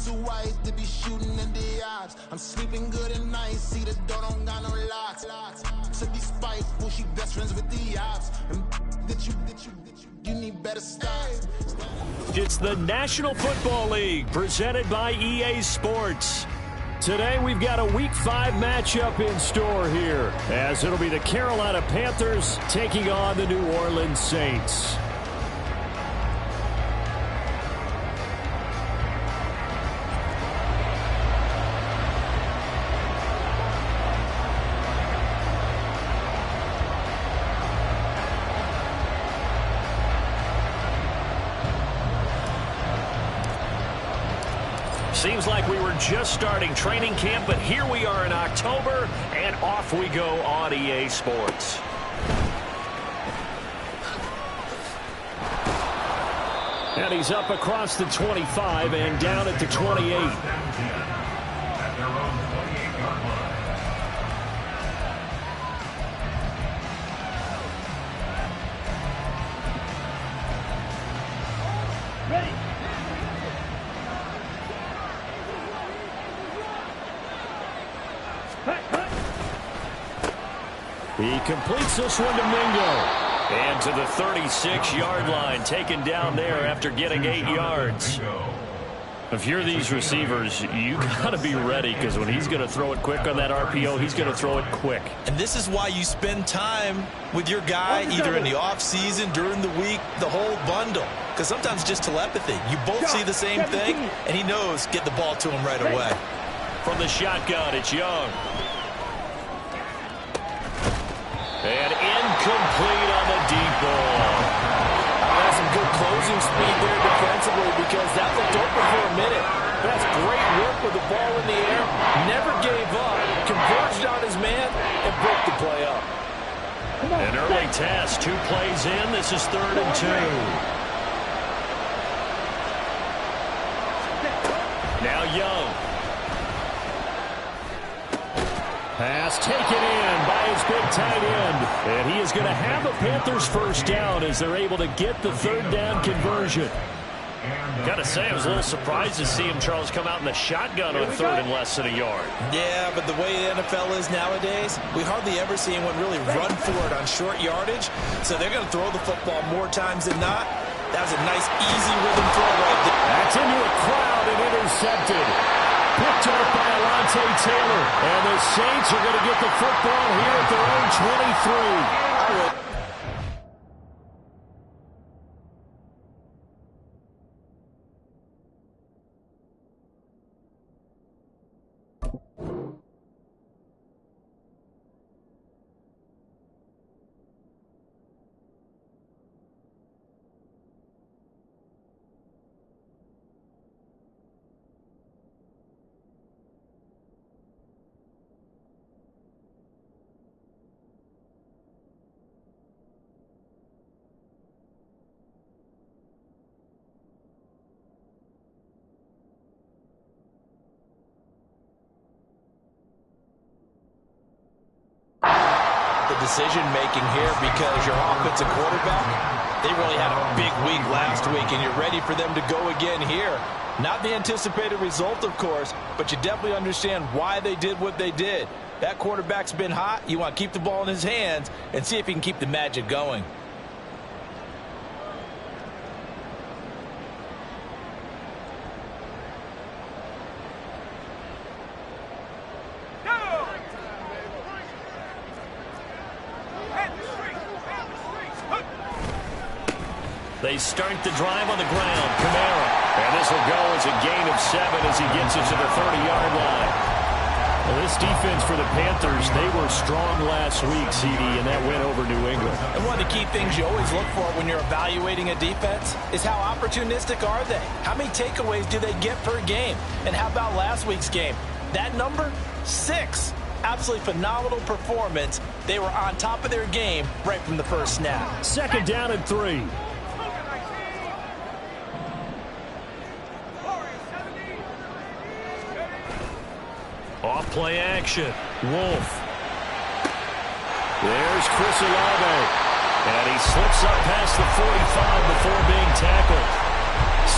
too white to be shooting in the odds. I'm sleeping good at night, see the door don't got no locks. To be spiteful, she best friends with the ops. And you need better styles. It's the National Football League presented by EA Sports. Today we've got a Week 5 matchup in store here, as it'll be the Carolina Panthers taking on the New Orleans Saints. Seems like we were just starting training camp, but here we are in October, and off we go on EA Sports. And he's up across the 25 and down at the 28. He completes this one to Mingo. And to the 36-yard line, taken down there after getting 8 yards. If you're these receivers, you got to be ready, because when he's going to throw it quick on that RPO, he's going to throw it quick. And this is why you spend time with your guy, either in the offseason, during the week, the whole bundle. Because sometimes just telepathy. You both see the same thing, and he knows get the ball to him right away. From the shotgun, it's Young. And incomplete on the deep ball. That's some good closing speed there defensively, because that looked open for a minute. That's great work with the ball in the air. Never gave up. Converged on his man and broke the play up. An early test. 2 plays in. This is 3rd and 2. Now Young. Pass taken in by his big tight end. And he is going to have a Panthers first down as they're able to get the 3rd down conversion. Got to say, I was a little surprised to see him, Charles, come out in the shotgun on 3rd and less than a yard. Yeah, but the way the NFL is nowadays, we hardly ever see anyone really run for it on short yardage. So they're going to throw the football more times than not. That was a nice, easy rhythm throw right there. That's into a crowd and intercepted. Picked up by Alontae Taylor. And the Saints are going to get the football here at their own 23. Decision-making here, because your offensive quarterback, they really had a big week last week, and you're ready for them to go again here. Not the anticipated result, of course, but you definitely understand why they did what they did. That quarterback's been hot. You want to keep the ball in his hands and see if he can keep the magic going. They start the drive on the ground. Kamara. And this will go as a gain of 7 as he gets it to the 30-yard line. Well, this defense for the Panthers, they were strong last week, CD, and that went over New England. And one of the key things you always look for when you're evaluating a defense is how opportunistic are they? How many takeaways do they get per game? And how about last week's game? That number, 6. Absolutely phenomenal performance. They were on top of their game right from the first snap. 2nd down and 3. Off play action. Wolf. There's Chris Olave. And he slips up past the 45 before being tackled.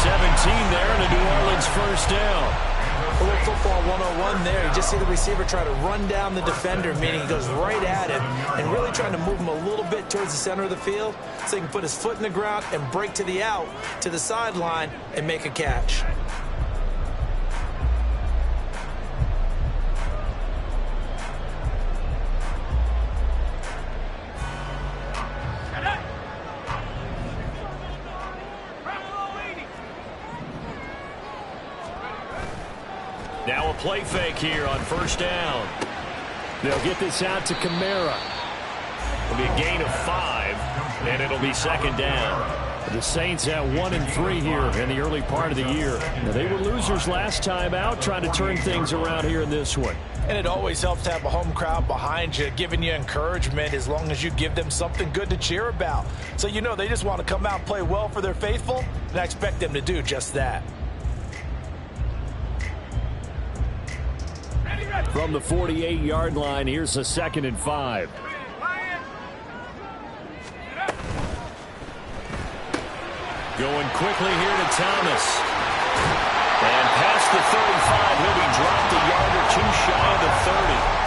17 there, and a New Orleans first down. A little football 101 there. You just see the receiver try to run down the defender, meaning he goes right at him and really trying to move him a little bit towards the center of the field so he can put his foot in the ground and break to the out, to the sideline, and make a catch. Now a play fake here on first down. They'll get this out to Kamara. It'll be a gain of 5, and it'll be second down. The Saints at 1-3 here in the early part of the year. Now, they were losers last time out, trying to turn things around here in this one. And it always helps to have a home crowd behind you, giving you encouragement as long as you give them something good to cheer about. So you know they just want to come out and play well for their faithful, and I expect them to do just that. From the 48-yard line, here's a 2nd and 5. Going quickly here to Thomas. And past the 35, he'll be dropped a yard or two shy of the 30.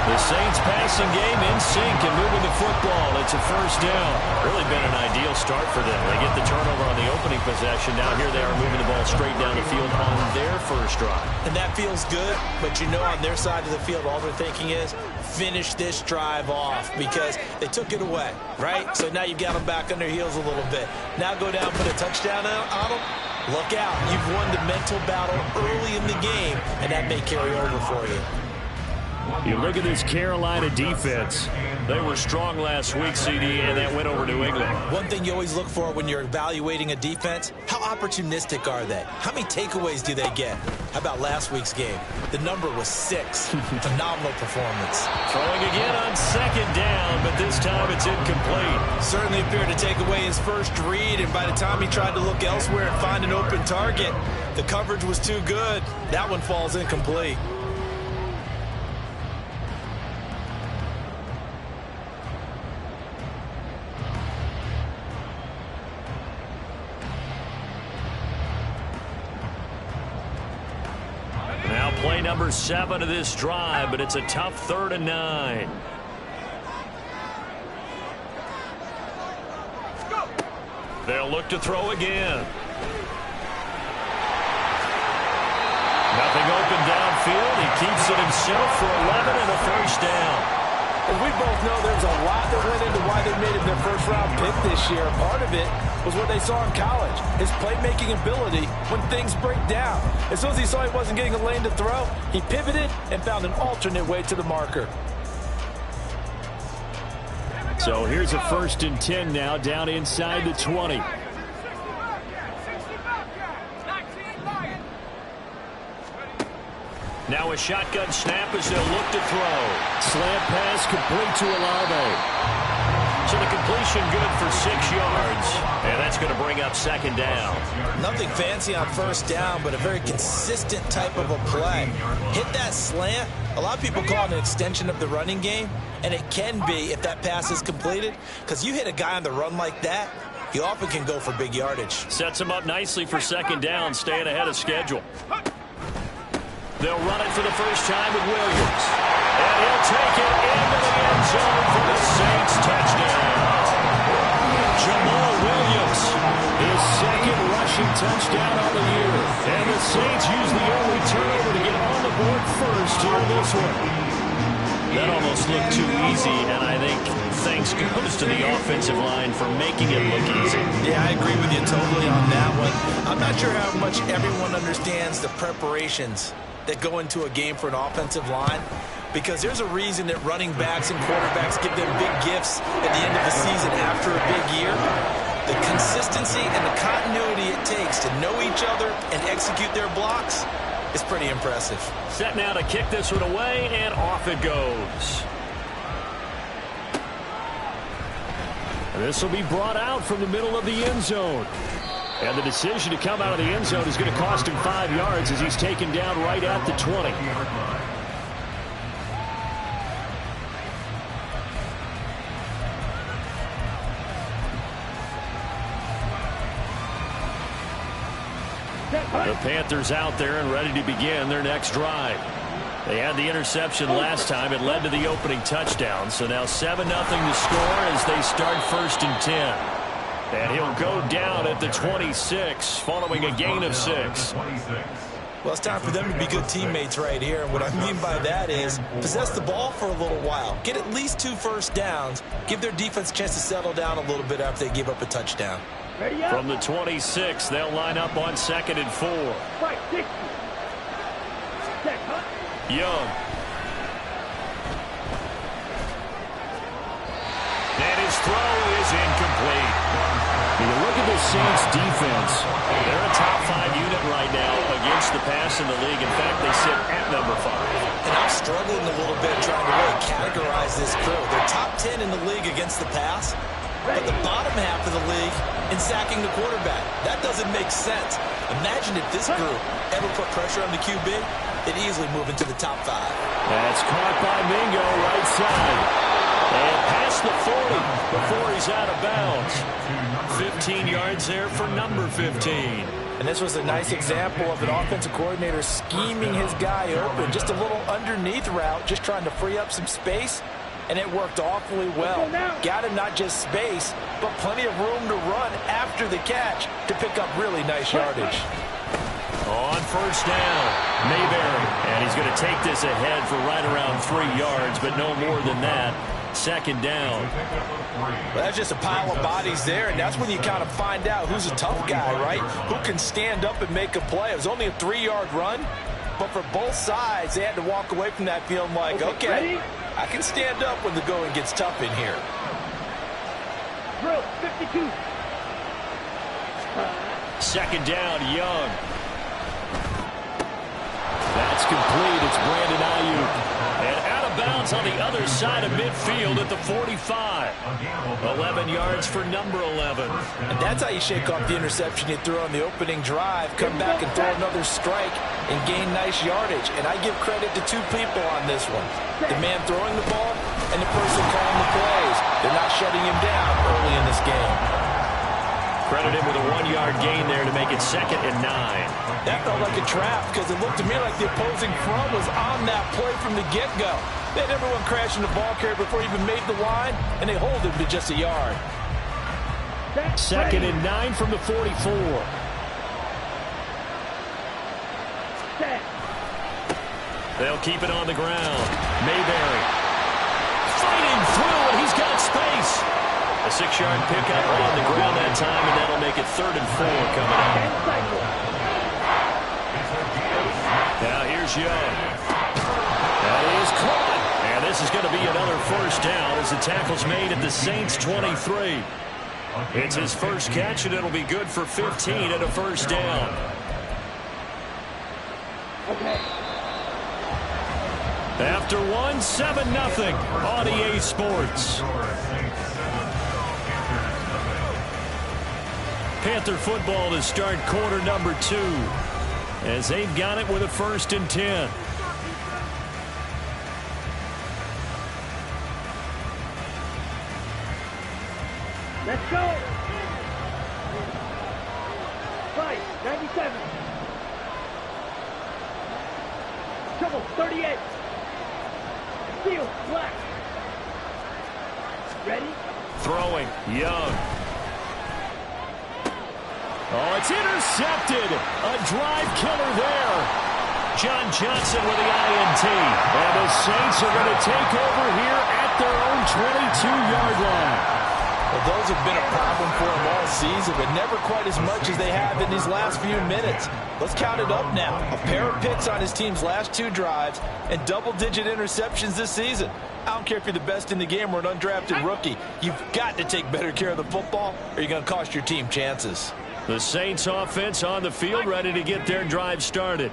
The Saints passing game in sync and moving the football. It's a first down. Really been an ideal start for them. They get the turnover on the opening possession. Now here they are moving the ball straight down the field on their first drive. And that feels good, but you know on their side of the field all they're thinking is finish this drive off because they took it away, right? So now you've got them back on their heels a little bit. Now go down, put a touchdown on them. Look out. You've won the mental battle early in the game, and that may carry over for you. You look at this Carolina defense. They were strong last week, CD, and that went over New England. One thing you always look for when you're evaluating a defense, how opportunistic are they? How many takeaways do they get? How about last week's game? The number was 6. Phenomenal performance. Throwing again on second down, but this time it's incomplete. Certainly appeared to take away his first read, and by the time he tried to look elsewhere and find an open target, the coverage was too good. That one falls incomplete. Play number 7 of this drive, but it's a tough 3rd and 9. They'll look to throw again. Nothing open downfield. He keeps it himself for 11 and a first down. And we both know there's a lot that went into why they made him their first-round pick this year. Part of it was what they saw in college, his playmaking ability when things break down. As soon as he saw he wasn't getting a lane to throw, he pivoted and found an alternate way to the marker. So here's a 1st and 10 now, down inside the 20. Now a shotgun snap as they'll look to throw. Slant pass complete to Olave. So the completion good for 6 yards. And that's going to bring up second down. Nothing fancy on first down, but a very consistent type of a play. Hit that slant. A lot of people call it an extension of the running game, and it can be if that pass is completed, because you hit a guy on the run like that, he often can go for big yardage. Sets him up nicely for second down, staying ahead of schedule. They'll run it for the first time with Williams. And he'll take it into the end zone for the Saints touchdown. Jamal Williams, his 2nd rushing touchdown on the year. And the Saints use the early turnover to get on the board first here in this one. That almost looked too easy, and I think thanks goes to the offensive line for making it look easy. Yeah, I agree with you totally on that one. I'm not sure how much everyone understands the preparations that go into a game for an offensive line, because there's a reason that running backs and quarterbacks give them big gifts at the end of the season after a big year. The consistency and the continuity it takes to know each other and execute their blocks is pretty impressive. Set now to kick this one away, and off it goes. This will be brought out from the middle of the end zone. And the decision to come out of the end zone is going to cost him 5 yards as he's taken down right at the 20. The Panthers out there and ready to begin their next drive. They had the interception last time. It led to the opening touchdown. So now 7-0 to score as they start 1st and 10. And he'll go down at the 26 following a gain of 6. Well, it's time for them to be good teammates right here. And what I mean by that is possess the ball for a little while. Get at least 2 first downs. Give their defense a chance to settle down a little bit after they give up a touchdown. From the 26, they'll line up on 2nd and 4. Young. And his throw is incomplete. When you look at the Saints defense, they're a top 5 unit right now against the pass in the league. In fact, they sit at number 5. And I'm struggling a little bit trying to really categorize this crew. They're top 10 in the league against the pass, but the bottom half of the league in sacking the quarterback. That doesn't make sense. Imagine if this group ever put pressure on the QB, they'd easily move into the top 5. That's caught by Mingo, right side. And past the 40 before he's out of bounds. 15 yards there for number 15. And this was a nice example of an offensive coordinator scheming his guy open. Just a little underneath route, just trying to free up some space. And it worked awfully well. Got him not just space, but plenty of room to run after the catch to pick up really nice yardage. On 1st down, Mayberry. And he's going to take this ahead for right around 3 yards, but no more than that. 2nd down. Well, that's just a pile of bodies there, and that's when you kind of find out who's a tough guy, right? Who can stand up and make a play. It was only a 3-yard run, but for both sides, they had to walk away from that feeling like, okay, I can stand up when the going gets tough in here. Drill, 52. 2nd down, Young. That's complete. It's Brandon Ayuk. And out of bounds on the other side of midfield at the 45. 11 yards for number 11. And that's how you shake off the interception you threw on the opening drive. Come back and throw another strike and gain nice yardage. And I give credit to 2 people on this one. The man throwing the ball and the person calling the plays. They're not shutting him down early in this game. Credit him with a 1-yard gain there to make it 2nd and 9. That felt like a trap because it looked to me like the opposing front was on that play from the get-go. They had everyone crashing the ball carrier before he even made the line, and they hold him to just a yard. 2nd and 9 from the 44. They'll keep it on the ground. Mayberry fighting through, and he's got space. A 6-yard pickup on the ground that time, and that'll make it 3rd and 4 coming up. Now here's Young. That is caught. And this is going to be another 1st down as the tackle's made at the Saints' 23. It's his first catch, and it'll be good for 15 and a 1st down. After 1, 7-0 on EA Sports. Panther football to start quarter number 2 as they've got it with a 1st and 10. Let's go. 97. Trouble, 38. Steal, black. Ready? Throwing, Young. Oh, it's intercepted. A drive killer there. John Johnson with the INT. And the Saints are going to take over here at their own 22-yard line. Well, those have been a problem for them all season, but never quite as much as they have in these last few minutes. Let's count it up now. A pair of picks on his team's last 2 drives and double-digit interceptions this season. I don't care if you're the best in the game or an undrafted rookie. You've got to take better care of the football or you're going to cost your team chances. The Saints offense on the field ready to get their drive started.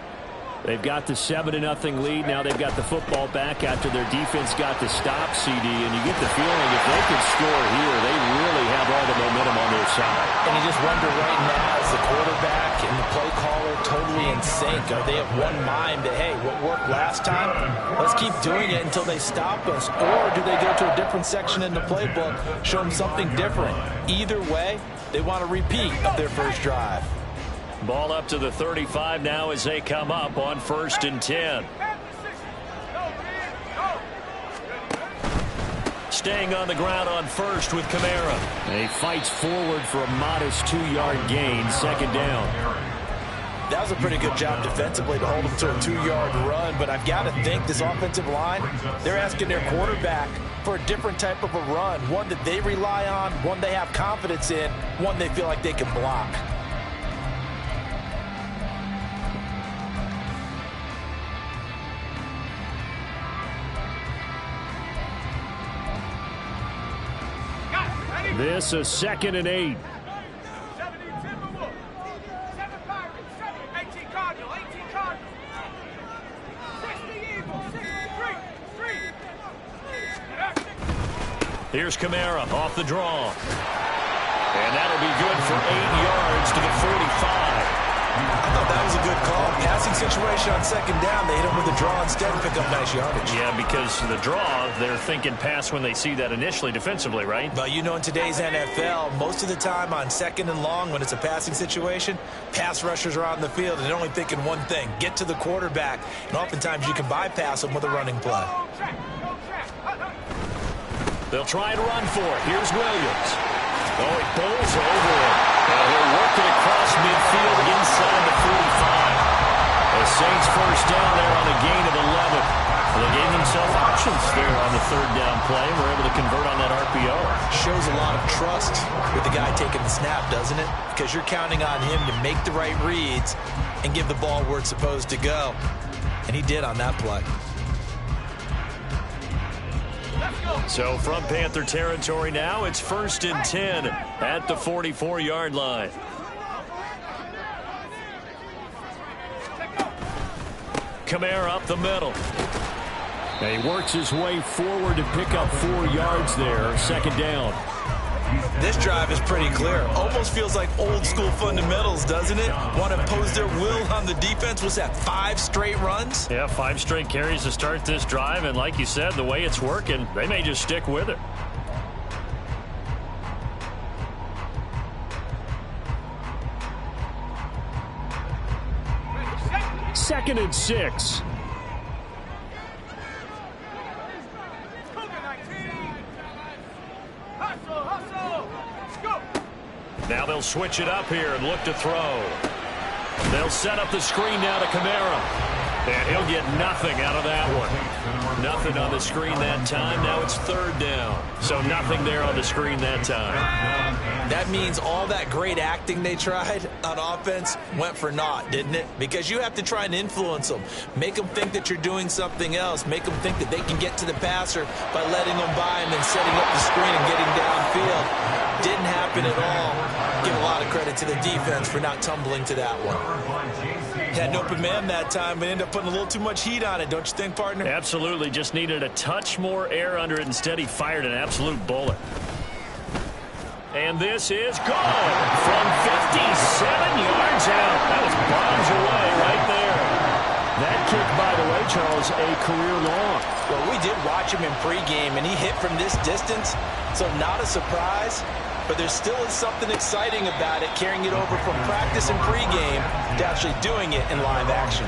They've got the 7-0 lead. Now they've got the football back after their defense got the stop, CD. And you get the feeling if they could score here, they really have all the momentum on their side. And you just wonder right now, is the quarterback and the play caller totally in sync? Are they of one mind that, hey, what worked last time, let's keep doing it until they stop us? Or do they go to a different section in the playbook, show them something different? Either way, they want a repeat of their first drive. Ball up to the 35 now as they come up on 1st and 10. Staying on the ground on 1st with Kamara. He fights forward for a modest 2-yard gain, 2nd down. That was a pretty good job defensively to hold him to a 2-yard run, but I've got to think this offensive line, they're asking their quarterback for a different type of a run, one that they rely on, one they have confidence in, one they feel like they can block. This is 2nd and 8. Here's Kamara off the draw. And that'll be good for 8 yards to the 45. I thought that was a good call. Passing situation on 2nd down. They hit him with a draw instead and pick up nice yardage. Yeah, because the draw, they're thinking pass when they see that initially defensively, right? But you know, in today's NFL, most of the time on 2nd and long, when it's a passing situation, pass rushers are on the field and they're only thinking one thing, get to the quarterback. And oftentimes you can bypass them with a running play. They'll try and run for it. Here's Williams. Oh, he bowls over it. And he'll work it across midfield inside the 45. The Saints 1st down there on a gain of 11. They gave themselves options there on the 3rd down play. We're able to convert on that RPO. Shows a lot of trust with the guy taking the snap, doesn't it? Because you're counting on him to make the right reads and give the ball where it's supposed to go. And he did on that play. So from Panther territory now, it's 1st and 10 at the 44-yard line. Kamara up the middle. And he works his way forward to pick up 4 yards there, 2nd down. This drive is pretty clear. Almost feels like old school fundamentals, doesn't it? Want to impose their will on the defense. Was that 5 straight runs? Yeah, 5 straight carries to start this drive. And like you said, the way it's working, they may just stick with it. 2nd and 6. Now they'll switch it up here and look to throw. They'll set up the screen now to Kamara. And he'll get nothing out of that one. Nothing on the screen that time. Now it's 3rd down. So nothing there on the screen that time. That means all that great acting they tried on offense went for naught, didn't it? Because you have to try and influence them. Make them think that you're doing something else. Make them think that they can get to the passer by letting them by and then setting up the screen and getting downfield. Didn't happen at all. Give a lot of credit to the defense for not tumbling to that one. Had an open man that time, but ended up putting a little too much heat on it, don't you think, partner? Absolutely. Just needed a touch more air under it. Instead, he fired an absolute bullet. And this is gone from 57 yards out. That was bombs away right there. That kick, by the way, Charles, a career long. Well, we did watch him in pregame, and he hit from this distance, so not a surprise. But there still is something exciting about it, carrying it over from practice and pregame to actually doing it in live action.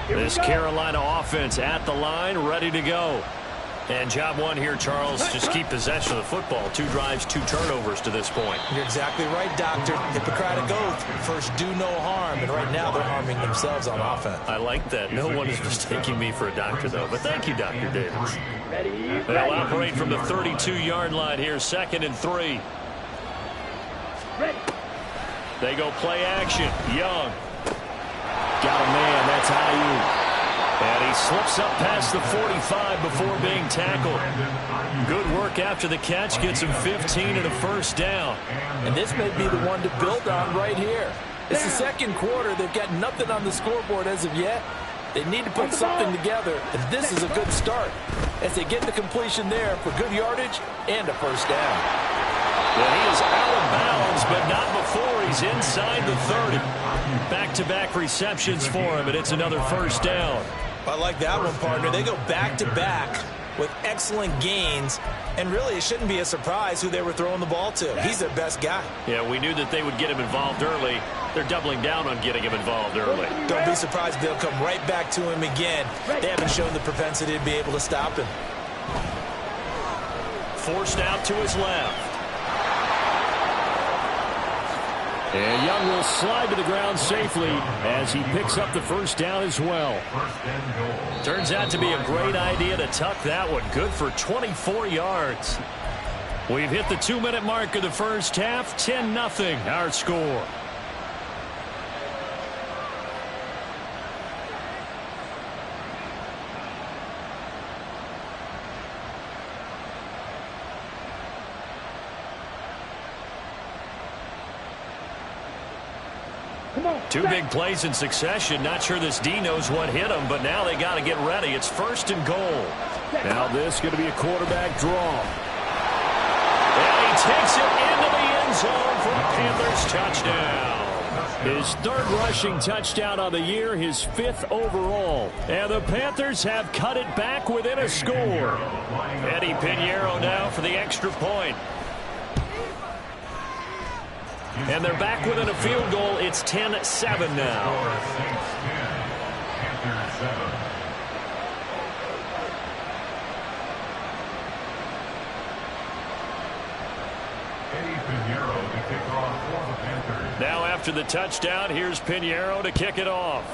This Carolina offense at the line, ready to go. And job one here, Charles, just keep possession of the football. 2 drives, 2 turnovers to this point. You're exactly right, Doctor. Hippocratic oath. First, do no harm. And right now, they're harming themselves on offense. I like that. No one is mistaking me for a doctor, though. But thank you, Dr. Davis. They'll operate from the 32-yard line here, 2nd and 3. They go play action. Young. Got a man. That's Ayuk. And he slips up past the 45 before being tackled. Good work after the catch. Gets him 15 and a 1st down. And this may be the one to build on right here. It's the 2nd quarter. They've got nothing on the scoreboard as of yet. They need to put something together. And this is a good start as they get the completion there for good yardage and a 1st down. Well, he is out of bounds, but not before he's inside the 30. Back-to-back receptions for him, and it's another first down. I like that one, partner. They go back-to-back with excellent gains, and really it shouldn't be a surprise who they were throwing the ball to. He's their best guy. Yeah, we knew that they would get him involved early. They're doubling down on getting him involved early. Don't be surprised if they'll come right back to him again. They haven't shown the propensity to be able to stop him. Forced out to his left. And Young will slide to the ground safely as he picks up the first down as well. Turns out to be a great idea to tuck that one. Good for 24 yards. We've hit the 2-minute mark of the first half. 10-0 our score. Two big plays in succession. Not sure this D knows what hit him, but now they got to get ready. It's 1st and goal. Now this is going to be a quarterback draw. And he takes it into the end zone for a Panthers touchdown. His 3rd rushing touchdown of the year, his 5th overall. And the Panthers have cut it back within a score. Eddie Pinheiro now for the extra point. And they're back within a field goal. It's 10-7 now. Now after the touchdown, here's Pinheiro to kick it off.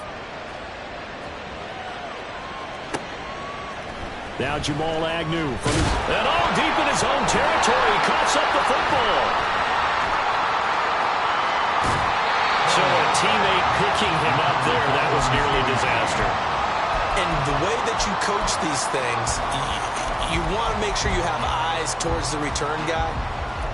Now Jamal Agnew. And all deep in his own territory. He coughs up the football. So a teammate picking him up there, that was nearly a disaster. And the way that you coach these things, you want to make sure you have eyes towards the return guy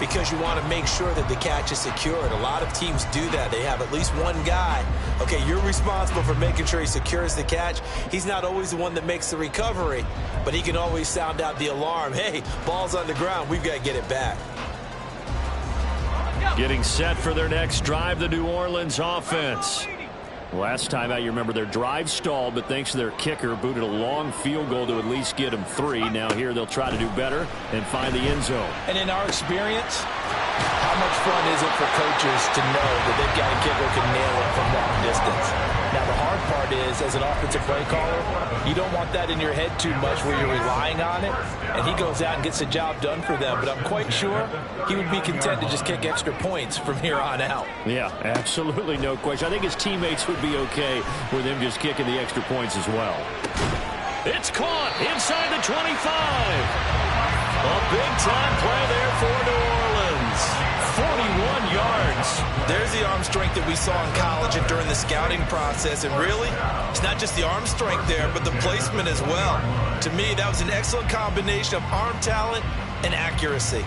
because you want to make sure that the catch is secured. A lot of teams do that. They have at least one guy. Okay, you're responsible for making sure he secures the catch. He's not always the one that makes the recovery, but he can always sound out the alarm. Hey, ball's on the ground. We've got to get it back. Getting set for their next drive, the New Orleans offense. Last time out, you remember their drive stalled, but thanks to their kicker, booted a long field goal to at least get them 3. Now here they'll try to do better and find the end zone. And in our experience, how much fun is it for coaches to know that they've got a kicker who can nail it from long distance? Now the hard part is, as an offensive play caller, you don't want that in your head too much where you're relying on it, and he goes out and gets the job done for them. But I'm quite sure he would be content to just kick extra points from here on out. Yeah, absolutely no question. I think his teammates would be okay with him just kicking the extra points as well. It's caught inside the 25. A big-time play there for New Orleans. 41 yards. There's the arm strength that we saw in college and during the scouting process. And really, it's not just the arm strength there, but the placement as well. To me, that was an excellent combination of arm talent and accuracy.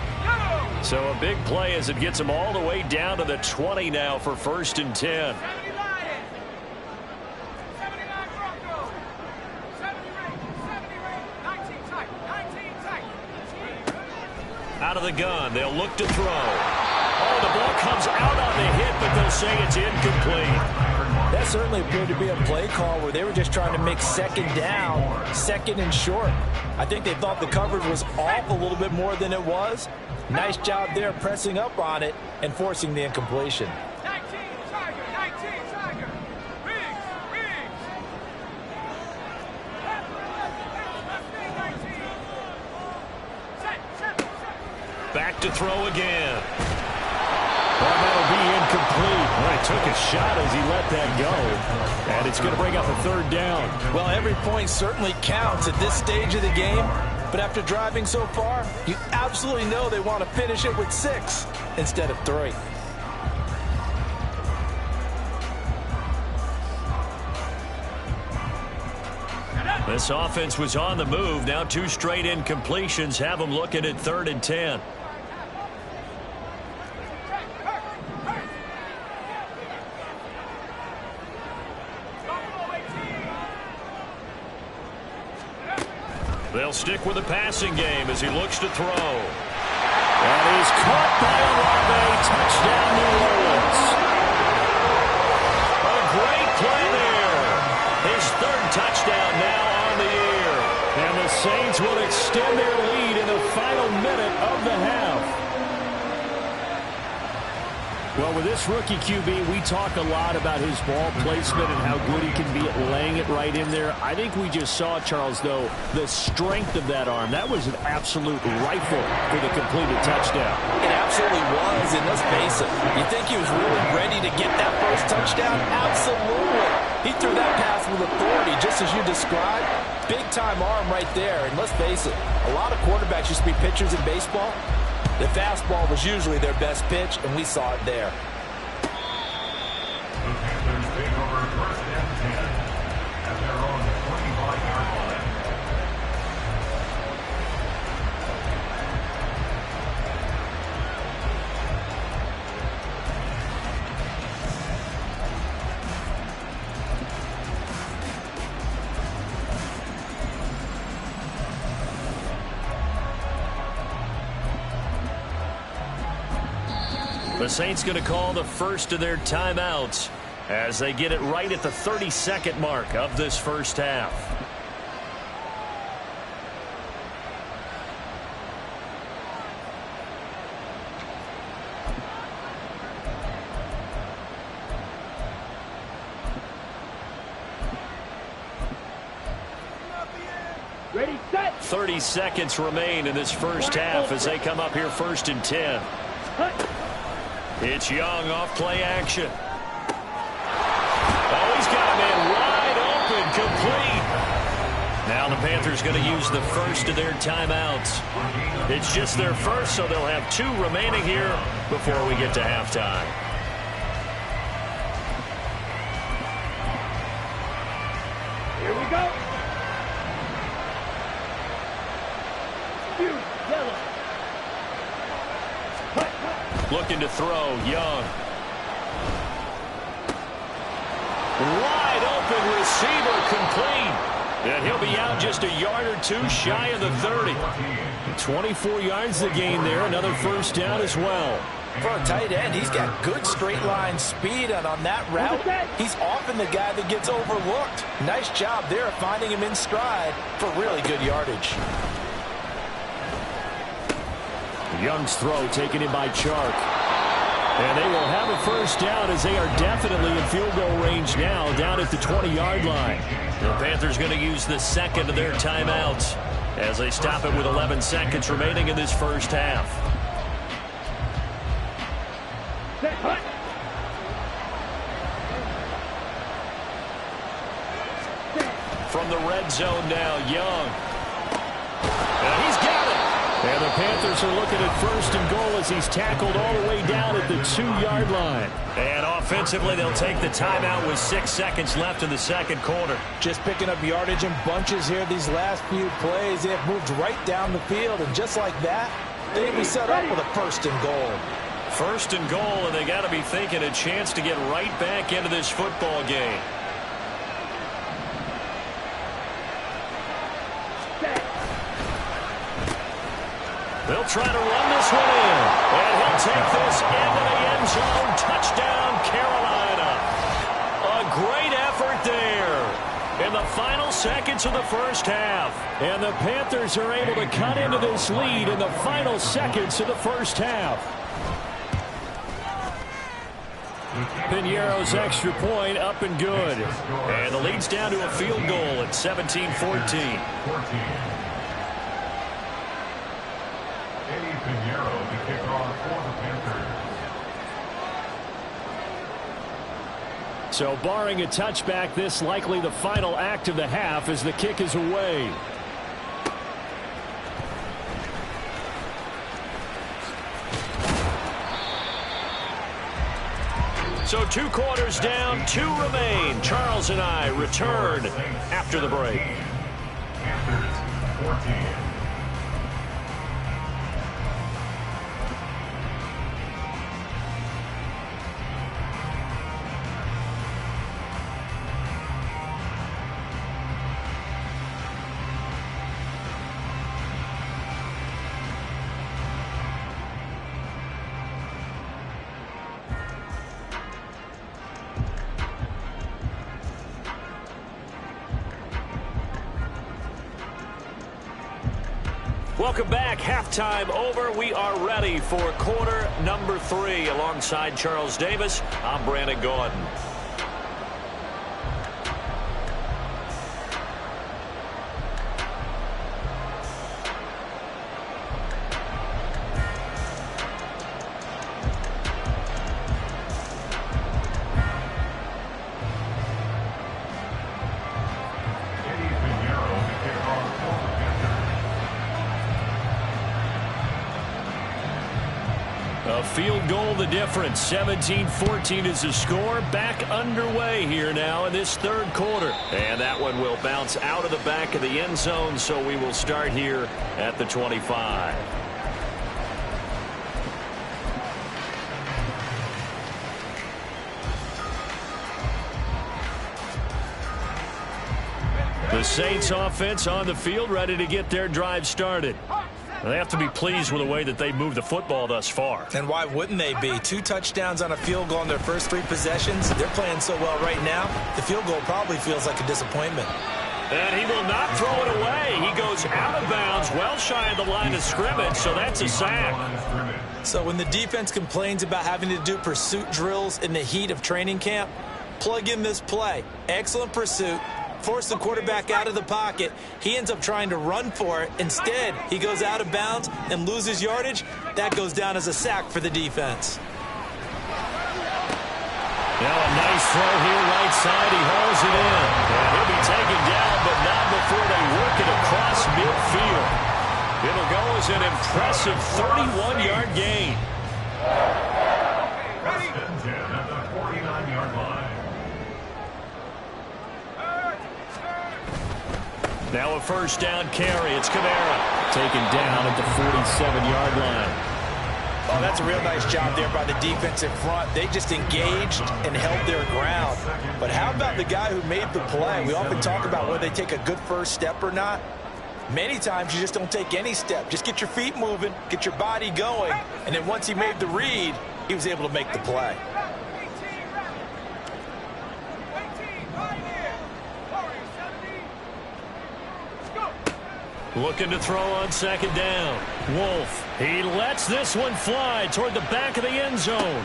So a big play as it gets him all the way down to the 20 now for 1st and 10. Out of the gun, they'll look to throw. Oh, the ball comes out on the hit, but they'll say it's incomplete. That certainly appeared to be a play call where they were just trying to make 2nd down, 2nd and short. I think they thought the coverage was off a little bit more than it was. Nice job there pressing up on it and forcing the incompletion. 19 Tiger. Riggs. Back to throw again. Well, that'll be incomplete. Well, he took a shot as he let that go. And it's going to bring up a 3rd down. Well, every point certainly counts at this stage of the game. But after driving so far, you absolutely know they want to finish it with 6 instead of 3. This offense was on the move. Now 2 straight incompletions have them looking at 3rd and 10. They'll stick with the passing game as he looks to throw. And he's caught by Olave. Touchdown, New Orleans. A great play there. His third touchdown now on the year. And the Saints will extend their lead in the final minute of the half. Well, with this rookie QB, we talk a lot about his ball placement and how good he can be at laying it right in there. I think we just saw, Charles, though, the strength of that arm. That was an absolute rifle for the completed touchdown. It absolutely was, and let's face it, you think he was really ready to get that first touchdown? Absolutely. He threw that pass with authority, just as you described. Big-time arm right there, and let's face it, a lot of quarterbacks used to be pitchers in baseball. The fastball was usually their best pitch, and we saw it there. The Panthers take over first and 10 at their own 25-yard line. The Saints going to call the first of their timeouts as they get it right at the 32nd mark of this first half. Ready, set. 30 seconds remain in this first half as they come up here first and 10. Hut. It's Young off play action. Oh, he's got a man wide open, complete. Now the Panthers going to use the first of their timeouts. It's just their first, so they'll have 2 remaining here before we get to halftime. Here we go. Yellow. Hut, hut. Looking to throw, Young. Wide open receiver, complete. And he'll be out just a yard or 2 shy of the 30. 24 yards to gain there. Another first down as well. For a tight end, he's got good straight line speed, and on that route, he's often the guy that gets overlooked. Nice job there of finding him in stride for really good yardage. Young's throw taken in by Chark. And they will have a first down as they are definitely in field goal range now, down at the 20-yard line. The Panthers going to use the second of their timeouts as they stop it with 11 seconds remaining in this first half. Set, hut. From the red zone now, Young. And he's got it. And the Panthers are looking at first and goal as he's tackled all the way down at the 2-yard line. And offensively, they'll take the timeout with 6 seconds left in the second quarter. Just picking up yardage in bunches here these last few plays. They have moved right down the field, and just like that, they'll be set up with a first and goal. First and goal, and they got to be thinking a chance to get right back into this football game. They'll try to run this one in. And he'll take this into the end zone. Touchdown, Carolina. A great effort there in the final seconds of the first half. And the Panthers are able to cut into this lead in the final seconds of the first half. Piñeiro's extra point up and good. And the lead's down to a field goal at 17-14. Piñeiro, the kickoff for the Panthers. So barring a touchback, this likely the final act of the half as the kick is away. So 2 quarters down, 2 remain. Charles and I return after the break. Panthers 14. Welcome back. Halftime over. We are ready for quarter number 3. Alongside Charles Davis, I'm Brandon Gordon. A field goal the difference. 17-14 is the score. Back underway here now in this third quarter. And that one will bounce out of the back of the end zone, so we will start here at the 25. The Saints offense on the field, ready to get their drive started. They have to be pleased with the way that they moved the football thus far. And why wouldn't they be? 2 touchdowns on a field goal in their first 3 possessions. They're playing so well right now, the field goal probably feels like a disappointment. And he will not throw it away. He goes out of bounds, well shy of the line of scrimmage, so that's a sack. So when the defense complains about having to do pursuit drills in the heat of training camp, plug in this play. Excellent pursuit. Force the quarterback out of the pocket. He ends up trying to run for it. Instead, he goes out of bounds and loses yardage. That goes down as a sack for the defense. Now a nice throw here right side. He hauls it in. And he'll be taken down, but not before they work it across midfield. It'll go as an impressive 31-yard gain. First and 10 at the 49-yard line. Now a first down carry. It's Kamara. Taken down at the 47-yard line. Oh, that's a real nice job there by the defensive front. They just engaged and held their ground. But how about the guy who made the play? We often talk about whether they take a good first step or not. Many times you just don't take any step. Just get your feet moving, get your body going, and then once he made the read, he was able to make the play. Looking to throw on second down. Wolf. He lets this one fly toward the back of the end zone.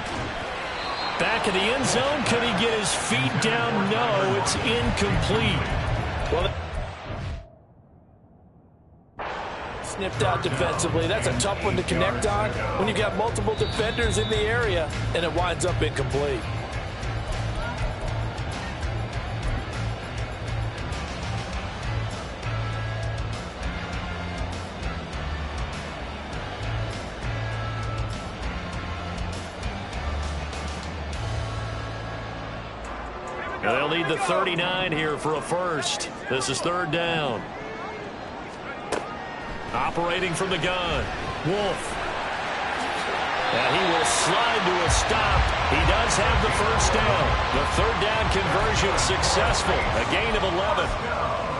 Back of the end zone. Can he get his feet down? No, it's incomplete. Well, snipped out defensively. That's a tough one to connect on when you've got multiple defenders in the area, and it winds up incomplete. They'll need the 39 here for a first. This is third down. Operating from the gun. Wolf. And he will slide to a stop. He does have the first down. The third down conversion successful. A gain of 11.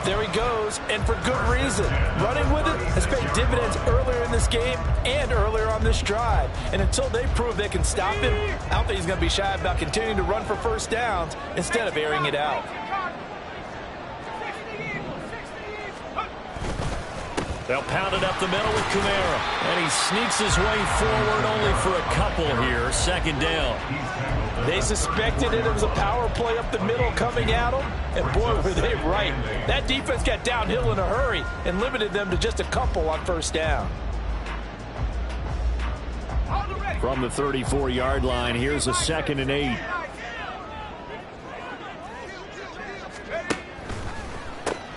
There he goes, and for good reason. Running with it has paid dividends earlier in this game and earlier on this drive. And until they prove they can stop him, I don't think he's going to be shy about continuing to run for first downs instead of airing it out. They'll pound it up the middle with Kamara. And he sneaks his way forward only for a couple here. Second down. They suspected it was a power play up the middle coming at them. And boy, were they right. That defense got downhill in a hurry and limited them to just a couple on first down. From the 34-yard line, here's a 2nd and 8.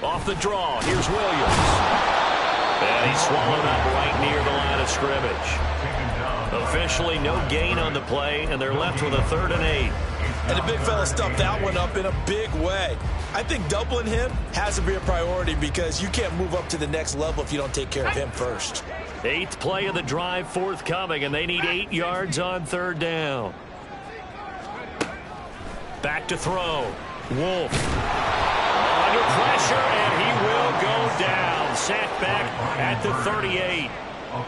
Off the draw, here's Williams. And he's swallowed up right near the line of scrimmage. Officially no gain on the play, and they're left with a 3rd and 8. And the big fella stuffed that one up in a big way. I think doubling him has to be a priority because you can't move up to the next level if you don't take care of him first. 8th play of the drive forthcoming, and they need 8 yards on third down. Back to throw. Wolf. Under pressure, and he will go down. Sacked back at the 38.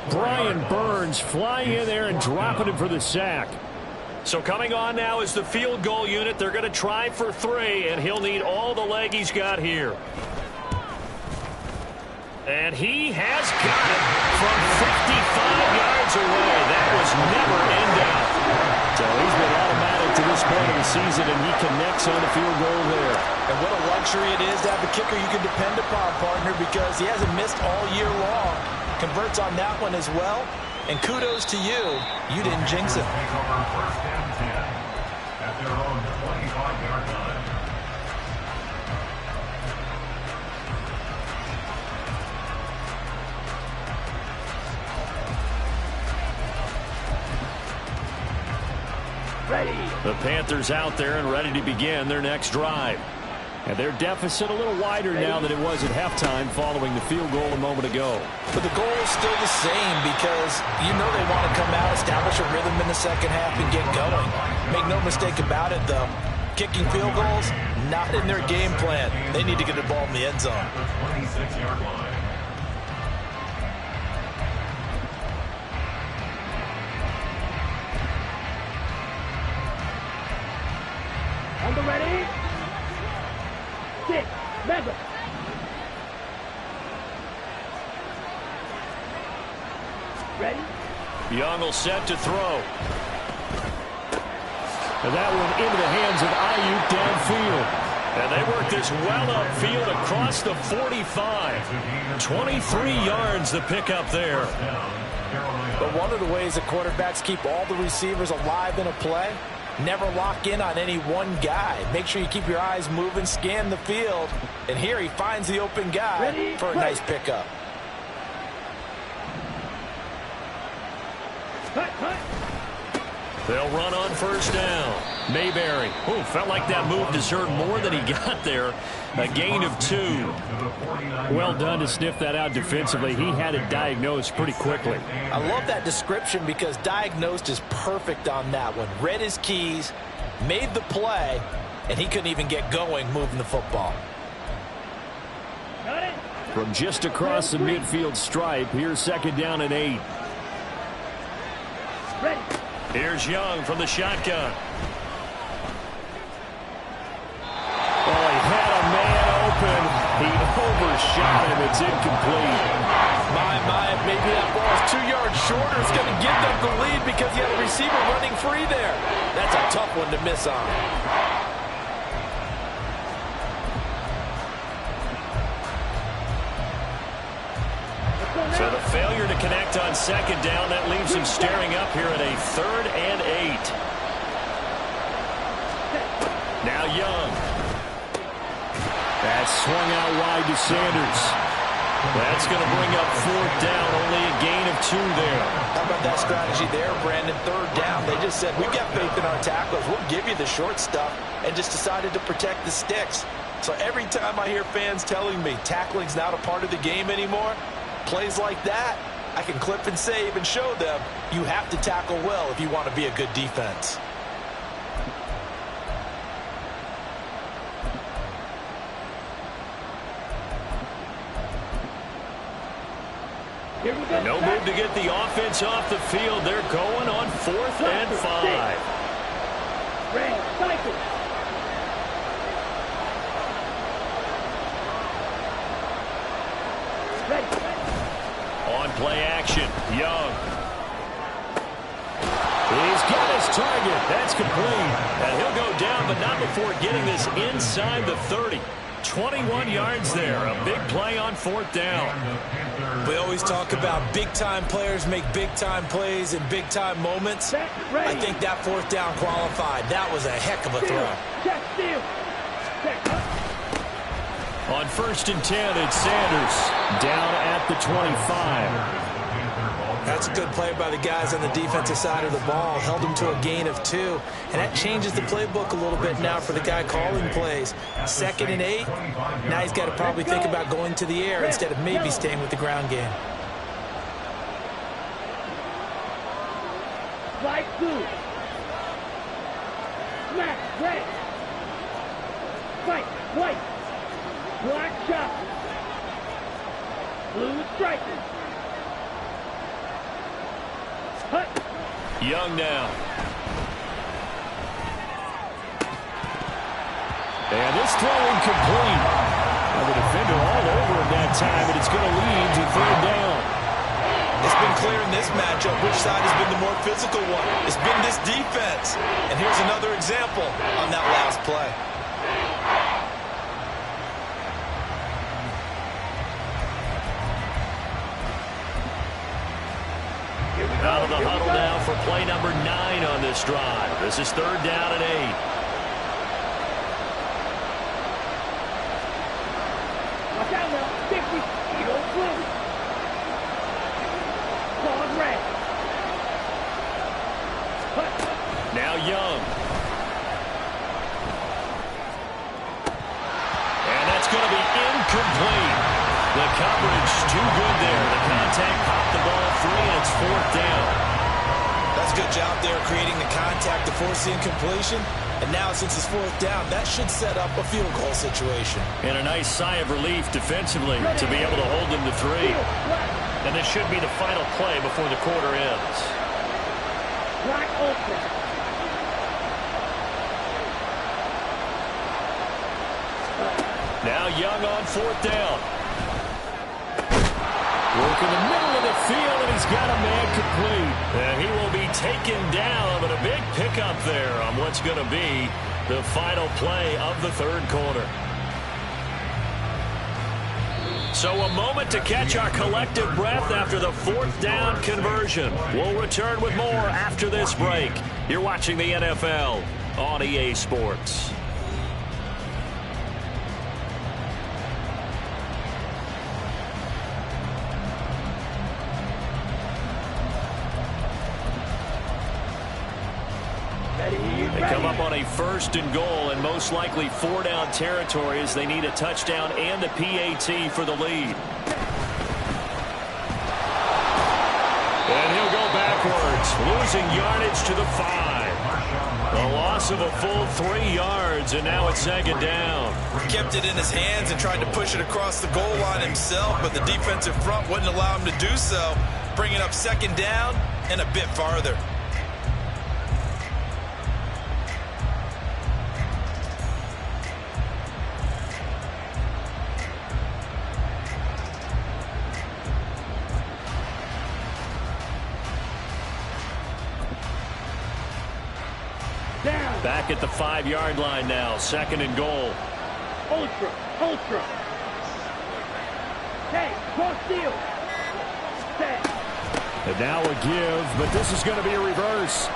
Brian Burns flying in there and dropping him for the sack. So coming on now is the field goal unit. They're going to try for 3, and he'll need all the leg he's got here. And he has got it from 55 yards away. That was never in doubt. So he's been automatic to this point of the season, and he connects on the field goal there. And what a luxury it is to have a kicker you can depend upon, partner, because he hasn't missed all year long. Converts on that one as well. And kudos to you. You didn't jinx it. Take over first and 10 at their own 25-yard line. Ready. The Panthers out there and ready to begin their next drive. And their deficit a little wider now than it was at halftime following the field goal a moment ago. But the goal is still the same because you know they want to come out, establish a rhythm in the second half, and get going. Make no mistake about it, though. Kicking field goals, not in their game plan. They need to get the ball in the end zone. 26-yard line. On the ready. Sit. Mega. Ready. Young will set to throw. And that one into the hands of Ayuk downfield. And they work this well upfield across the 45. 23 yards the pickup there. But one of the ways that quarterbacks keep all the receivers alive in a play, never lock in on any one guy. Make sure you keep your eyes moving, scan the field. And here he finds the open guy for a nice pickup. Cut, cut. They'll run on first down. Mayberry. Oh, felt like that move deserved more than he got there. A gain of 2. Well done to sniff that out defensively. He had it diagnosed pretty quickly. I love that description because diagnosed is perfect on that one. Read his keys, made the play, and he couldn't even get going moving the football. Got it. From just across the midfield stripe, here's second down and 8. Ready. Here's Young from the shotgun. Oh, he had a man open. He overshot him. It's incomplete. My, maybe that ball is 2 yards shorter. It's going to give them the lead because he had a receiver running free there. That's a tough one to miss on. So the failure to connect on second down, that leaves him staring up here at a 3rd and 8. Now Young. That's swung out wide to Sanders. That's going to bring up 4th down, only a gain of 2 there. How about that strategy there, Brandon? 3rd down. They just said, we've got faith in our tacklers. We'll give you the short stuff, and just decided to protect the sticks. So every time I hear fans telling me tackling's not a part of the game anymore, plays like that, I can clip and save and show them you have to tackle well if you want to be a good defense. Here we go. No move to get the offense off the field. They're going on 4th and 5. Red, cycle. Ready. On play action, Young. He's got his target. That's complete. And he'll go down, but not before getting this inside the 30. 21 yards there. A big play on 4th down. We always talk about big-time players make big-time plays in big-time moments. I think that 4th down qualified. That was a heck of a throw. Check, steal. Check. On 1st and 10, it's Sanders down at the 25. That's a good play by the guys on the defensive side of the ball. Held him to a gain of 2. And that changes the playbook a little bit now for the guy calling plays. 2nd and 8. Now he's got to probably think about going to the air instead of maybe staying with the ground game. Slide through. Smack, red. Fight, white. Black shot. Blue striker. Hut. Young now. And this throw incomplete. Now the defender all over him that time, and it's going to lead to third down. It's been clear in this matchup which side has been the more physical one. It's been this defense. And here's another example on that last play. Out of the huddle now for play number 9 on this drive. This is third down and 8. Watch out now. 50. You don't swim. Ball red. Now Young. And that's going to be incomplete. The coverage too good there. The contact popped the ball free, and it's fourth down. That's a good job there creating the contact to force the incompletion. And now since it's fourth down, that should set up a field goal situation. And a nice sigh of relief defensively to be able to hold them to 3. And this should be the final play before the quarter ends. Black open. Now Young on fourth down. Work in the middle of the field, and he's got a man complete. And he will be taken down, but a big pickup there on what's going to be the final play of the third quarter. So a moment to catch our collective breath after the fourth down conversion. We'll return with more after this break. You're watching the NFL on EA Sports. They come up on a first and goal and most likely 4-down territory as they need a touchdown and a PAT for the lead. And he'll go backwards, losing yardage to the 5. A loss of a full 3 yards, and now it's second down. Kept it in his hands and tried to push it across the goal line himself, but the defensive front wouldn't allow him to do so, bringing up second down and a bit farther. Back at the 5-yard line now, second and goal. Ultra. Hey, cross field. Set. And now a give, but this is going to be a reverse.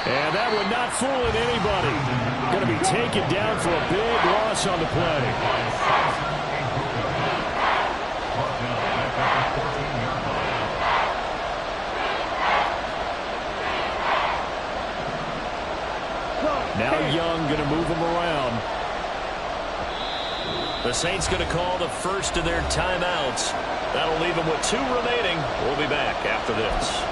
And that would not fool anybody. Going to be taken down for a big loss on the play. Now Young going to move him around. The Saints going to call the first of their timeouts. That'll leave them with 2 remaining. We'll be back after this.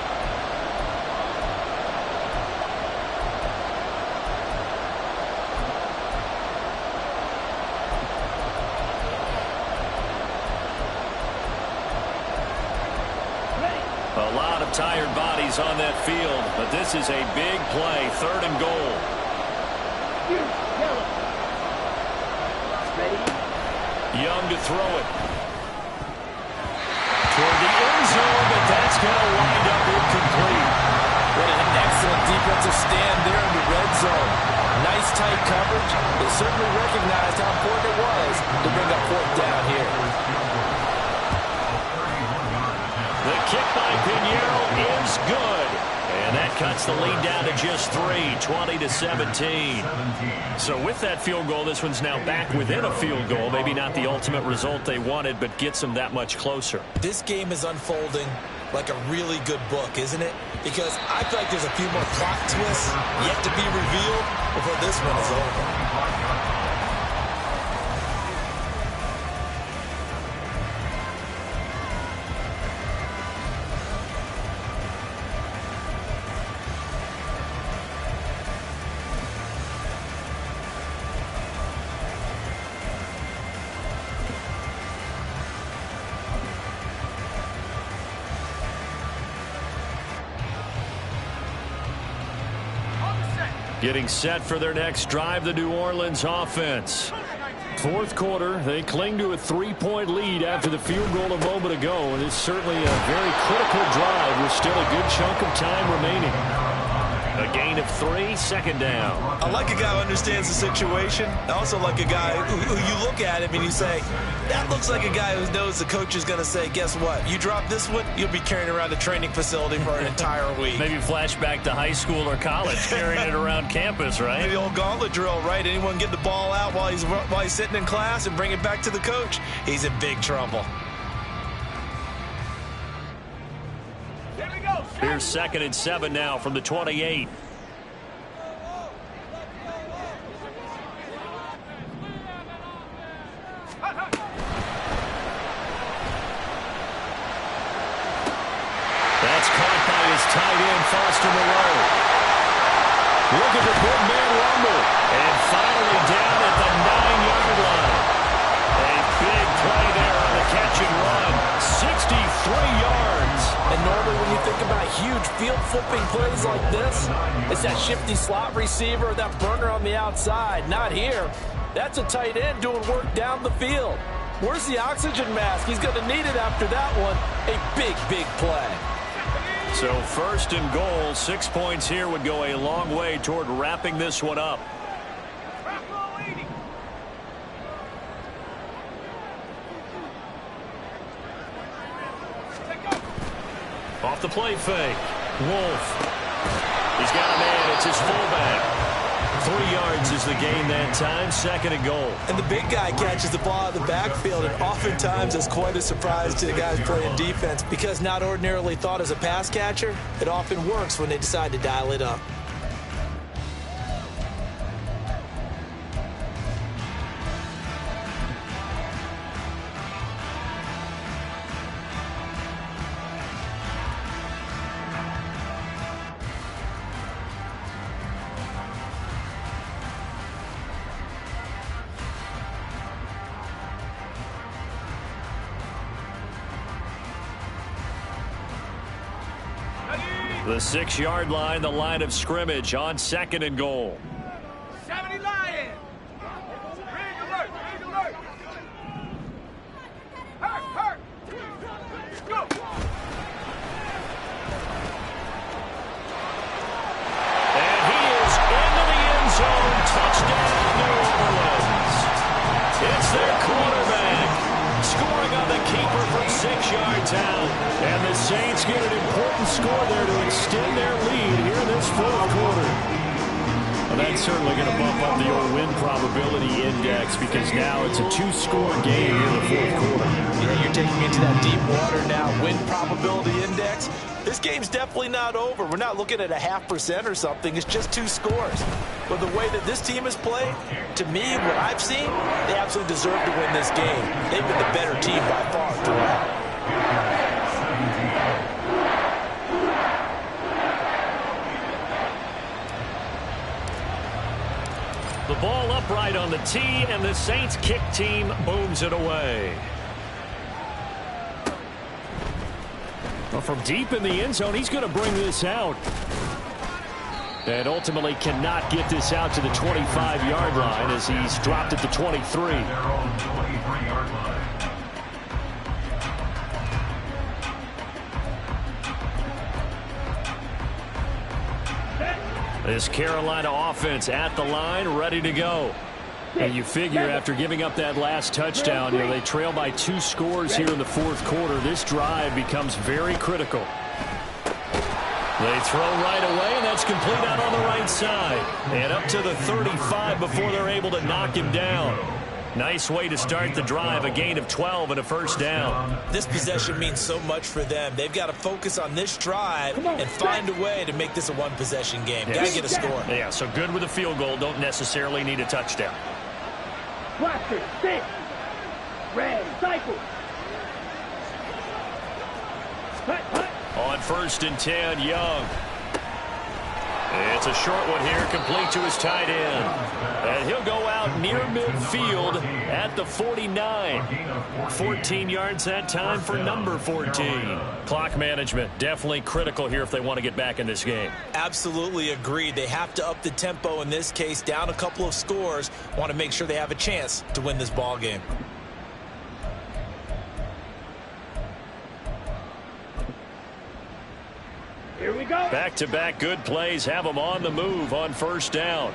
A lot of tired bodies on that field, but this is a big play, third and goal. Young to throw it. Toward the end zone, but that's going to wind up incomplete. What an excellent defensive stand there in the red zone. Nice tight coverage. They certainly recognized how important it was to bring up fourth down here. The kick by Pinheiro is good. And that cuts the lead down to just 3, 20-17. So with that field goal, this one's now back within a field goal. Maybe not the ultimate result they wanted, but gets them that much closer. This game is unfolding like a really good book, isn't it? Because I feel like there's a few more plot twists yet to be revealed before this one is over. Getting set for their next drive, the New Orleans offense. Fourth quarter, they cling to a 3-point lead after the field goal a moment ago, and it's certainly a very critical drive with still a good chunk of time remaining. A gain of 3, second down. I like a guy who understands the situation. I also like a guy who you look at him and you say, that looks like a guy who knows the coach is going to say, guess what? You drop this one, you'll be carrying around a training facility for an entire week. Maybe flashback to high school or college, carrying it around campus, right? The old gauntlet drill, right? Anyone get the ball out while he's sitting in class and bring it back to the coach, he's in big trouble. Here's 2nd and 7 now from the 28. That's caught by his tight end, Foster Moreau. Look at the big man rumble. And finally down at the 9-yard line. A big play there on the catch and run. 63 yards. And normally when you think about huge field flipping plays like this, it's that shifty slot receiver, that burner on the outside. Not here. That's a tight end doing work down the field. Where's the oxygen mask? He's going to need it after that one. A big, big play. So 1st and goal, 6 points here would go a long way toward wrapping this one up. Off the play fake. Wolf. He's got a man. It's his fullback. 3 yards is the gain that time. 2nd and goal. And the big guy catches the ball out of the backfield, and oftentimes it's quite a surprise to the guys playing defense because not ordinarily thought as a pass catcher, it often works when they decide to dial it up. The 6-yard line, the line of scrimmage on 2nd and goal. 70 Lions. Ring alert. Ring alert. Hurt. Go. And he is into the end zone. Touchdown, New Orleans. It's their quarterback scoring on the keeper from 6 yards out. And the Saints get an important score there to extend their lead here in this 4th quarter. Well, that's certainly going to bump up the old win probability index because now it's a 2-score game here in the 4th quarter. You're taking into that deep water now. Win probability index. This game's definitely not over. We're not looking at a 0.5% or something. It's just 2 scores. But the way that this team has played, to me, what I've seen, they absolutely deserve to win this game. They've been the better team by far throughout. The ball upright on the tee, and the Saints kick team booms it away. Well, from deep in the end zone, he's going to bring this out. And ultimately cannot get this out to the 25-yard line as he's dropped at the 23. Their own 23-yard line. This Carolina offense at the line, ready to go. And you figure after giving up that last touchdown, they trail by 2 scores here in the 4th quarter. This drive becomes very critical. They throw right away, and that's complete out on the right side. And up to the 35 before they're able to knock him down. Nice way to start the drive, a gain of 12 and a 1st down. This possession means so much for them. They've got to focus on this drive and find a way to make this a 1-possession game. Got to get a score. Yeah, so good with a field goal. Don't necessarily need a touchdown. Blaster, 6. Red, cycle. On 1st and 10, Young. It's a short one here, complete to his tight end. And he'll go out near midfield at the 49. 14 yards that time for number 14. Clock management, definitely critical here if they want to get back in this game. Absolutely agreed. They have to up the tempo in this case, down a couple of scores. Want to make sure they have a chance to win this ball game. Here we go. Back-to-back good plays have them on the move on first down.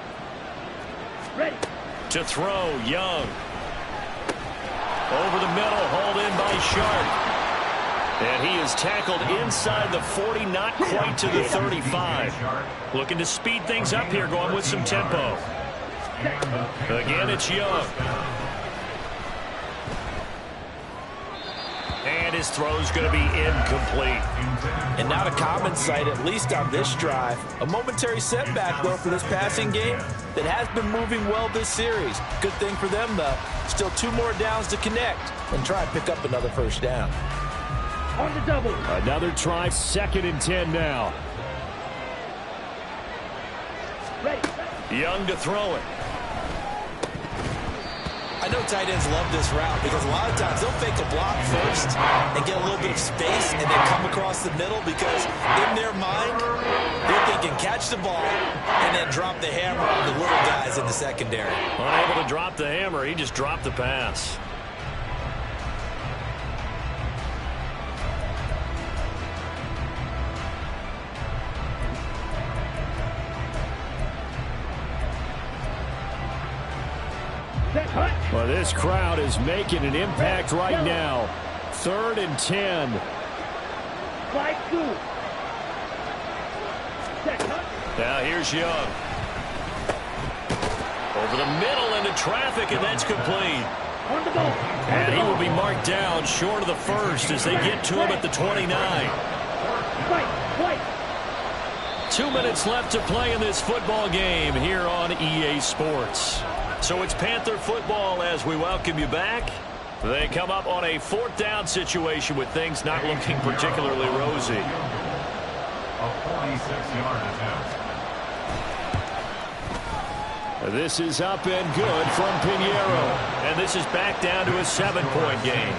Ready. To throw, Young. Over the middle, hauled in by Sharp. And he is tackled inside the 40, not quite to the 35. Looking to speed things up here, going with some tempo. Again, it's Young. And his throw's going to be incomplete. And not a common sight, at least on this drive. A momentary setback, though, for this passing game that has been moving well this series. Good thing for them, though. Still 2 more downs to connect and try and pick up another first down. On the double. Another try, 2nd and 10 now. Ready. Young to throw it. I know tight ends love this route because a lot of times they'll fake a block first and get a little bit of space and then come across the middle because in their mind, they're thinking catch the ball and then drop the hammer on the little guys in the secondary. Unable to drop the hammer, he just dropped the pass. Well, this crowd is making an impact right now. 3rd and 10. Slide through. Now here's Young. Over the middle into traffic, and that's complete. On the go. And he will be marked down short of the first as they get to him at the 29. Right. 2 minutes left to play in this football game here on EA Sports. So it's Panther football as we welcome you back. They come up on a 4th down situation with things not looking particularly rosy. A 46-yard attempt. This is up and good from Pinheiro. And this is back down to a 7-point game.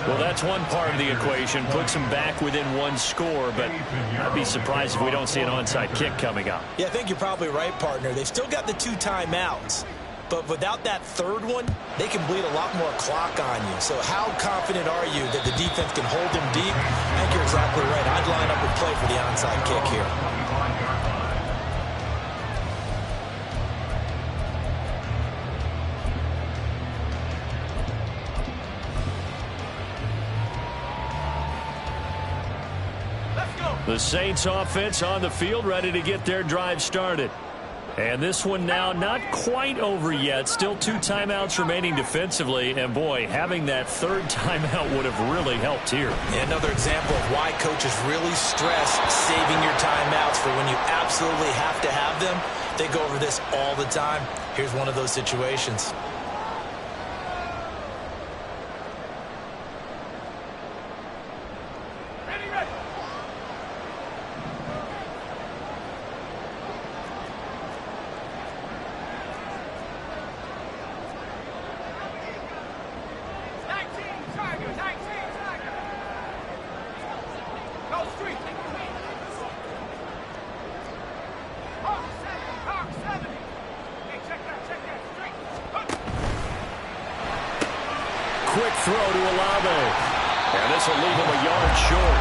Well, that's one part of the equation. Puts them back within 1 score, but I'd be surprised if we don't see an onside kick coming up. Yeah, I think you're probably right, partner. They've still got the 2 timeouts. But without that 3rd one, they can bleed a lot more clock on you. So how confident are you that the defense can hold them deep? I think you're exactly right. I'd line up and play for the onside kick here. The Saints offense on the field, ready to get their drive started. And this one now not quite over yet. Still 2 timeouts remaining defensively. And, boy, having that 3rd timeout would have really helped here. And another example of why coaches really stress saving your timeouts for when you absolutely have to have them. They go over this all the time. Here's one of those situations. Quick throw to Olave. And this will leave him a yard short.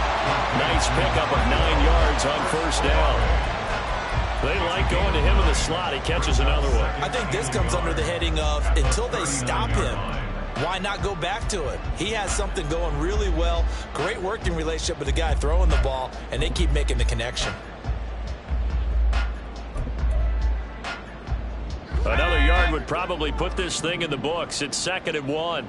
Nice pickup of 9 yards on first down. They like going to him in the slot. He catches another one. I think this comes under the heading of until they stop him, why not go back to it? He has something going really well. Great working relationship with the guy throwing the ball, and they keep making the connection. Another yard would probably put this thing in the books. It's 2nd and 1.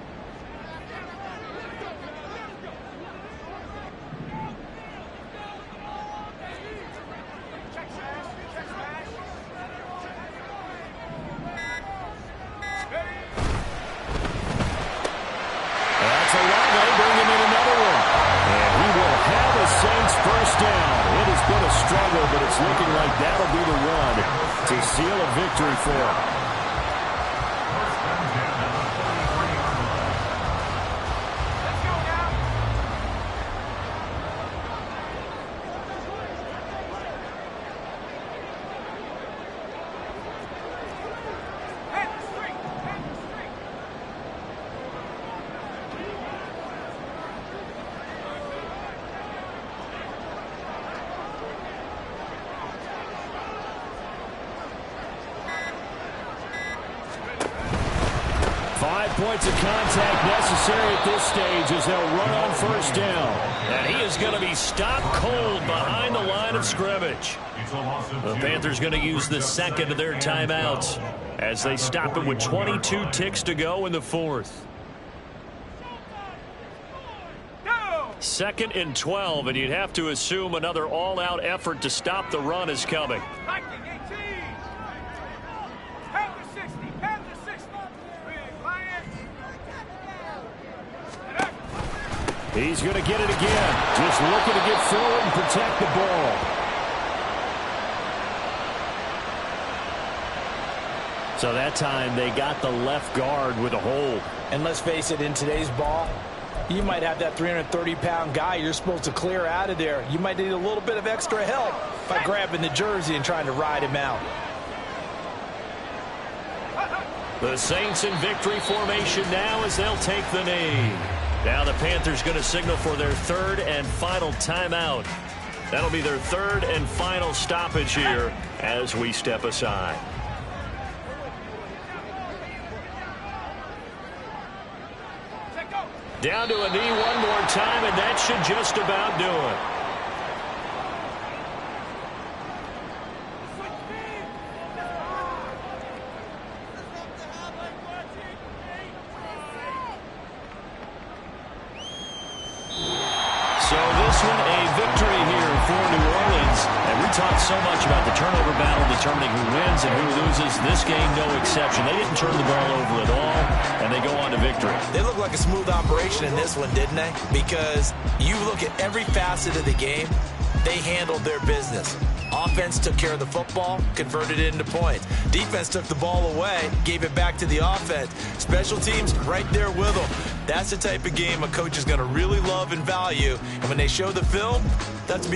That's Olave bringing in another one. And he will have a Saints first down. It has been a struggle, but and it's looking like that'll be the one to seal a victory for him. Points of contact necessary at this stage as they'll run on first down. And he is going to be stopped cold behind the line of scrimmage. The Panthers going to use the second of their timeouts as they stop it with 22 ticks to go in the fourth. 2nd and 12, and you'd have to assume another all-out effort to stop the run is coming. He's going to get it again. Just looking to get forward and protect the ball. So that time they got the left guard with a hold. And let's face it, in today's ball, you might have that 330-pound guy you're supposed to clear out of there. You might need a little bit of extra help by grabbing the jersey and trying to ride him out. The Saints in victory formation now as they'll take the knee. Now the Panthers going to signal for their third and final timeout. That'll be their third and final stoppage here as we step aside. Down to a knee one more time, and that should just about do it. So much about the turnover battle determining who wins and who loses. This game, no exception. They didn't turn the ball over at all, and they go on to victory. They look like a smooth operation in this one, didn't they? Because you look at every facet of the game, they handled their business. Offense took care of the football, converted it into points. Defense took the ball away, gave it back to the offense. Special teams right there with them. That's the type of game a coach is going to really love and value. And when they show the film, that's